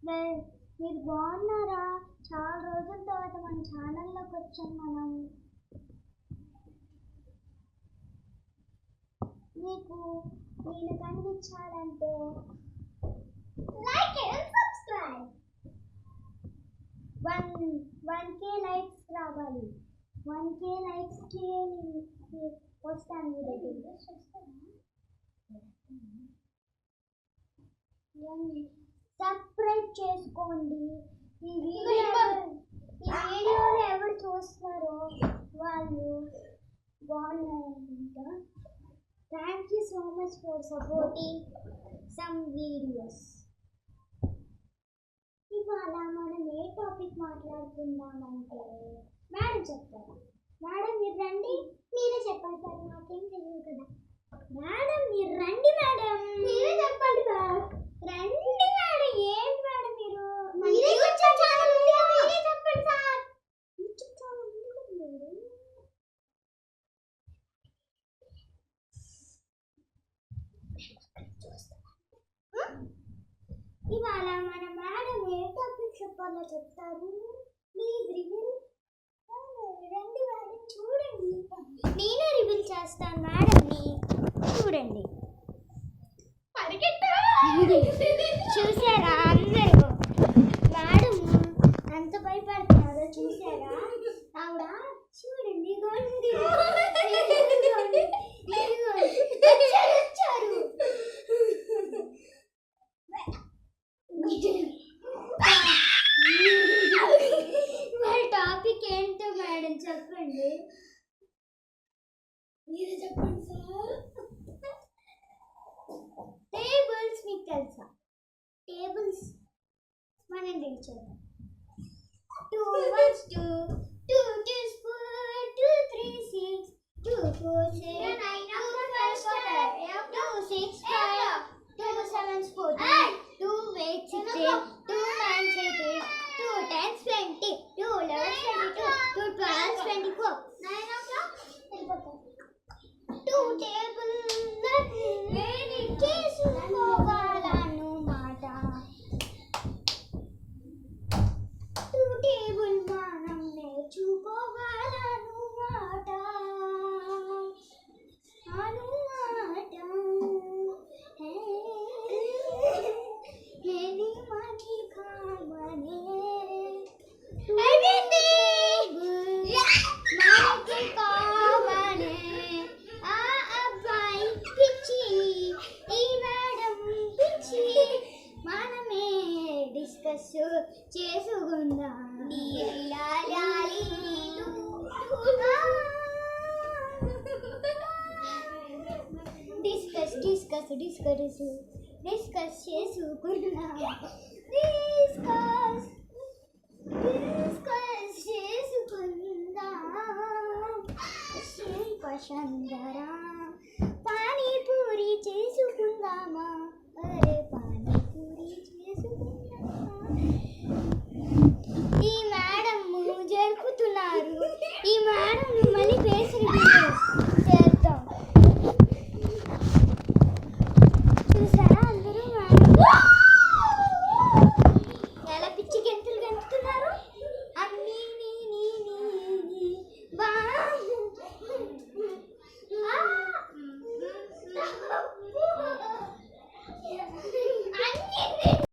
Well మీరు బాగున్నారా? చాలా రోజుల తర్వాత మన ఛానల్లోకి వచ్చాం మనం. మీకు నేను కనిపించాలంటే like and subscribe. 1K likes రావాలి. 1K లైక్స్కి వస్తాను మీ దగ్గర. సబ్స్క్రైబ్ చేసుకోండి. ఈ వీడియోలో ఎవరు చూస్తున్నారో వాళ్ళు బాగున్నారంట. Thank you so much for supporting some videos. ఇవాళ మనం ఏ టాపిక్ మాట్లాడుకుందామంటే మేడం చెప్తారు. మేడం మీరు రండి. మీరే చెప్పండి సార్, నాకేం తెలియదు కదా. మేడం మీరు రండి. మేడం మీరే చెప్పండి సార్. రండి మేడం. ఏంటి మేడం మీరు మీరే చెప్పండి సార్. ఇవాళ మన మేడం ఏ టాపిక్ చెప్పాలో చెప్తారు. Please reveal. రండి మేడం చూడండి. నేనే రివీల్ చేస్తాను మేడంని. చూడండి. చూసారా అందరూ మేడం అంత భయపడుతున్నారో చూసారా? ఆవిడ చూడండి వచ్చారు. మరి టాపిక్ ఏంటో మేడం చెప్పండి. మీరే చెప్పండి సార్. టేబుల్స్ మీకు తెలుసా? టేబుల్స్ మనం చేద్దాం. 2 1 2 2 2 4 2 3 6 2 4 7 9 2 5 2 6 5 2 7 14 2 8 16 2 9 18 2 10 20 2 11 22 2 12 24 9 o'clock 2 టేబుల్ వేడి చేసుకోవాలను మాట. 2 టేబుల్ మనం నేర్చుకోవాలను మాట. డిస్కస్ చేసుకుందాం. డిస్కస్ చేసుకుందాం. శ్రీపశందరా పానీపూరి చేసుకుందామా? అరే పానీపూరి చేసుకుందామా? ఈ మేడం జరుపుతున్నారు. ఈ మేడం మళ్ళీ పేసి చేద్దాం. చూసారా అందరూ మేడం ఎలా పిచ్చి గెంతులు గెంతుతున్నారు. అన్నీ బా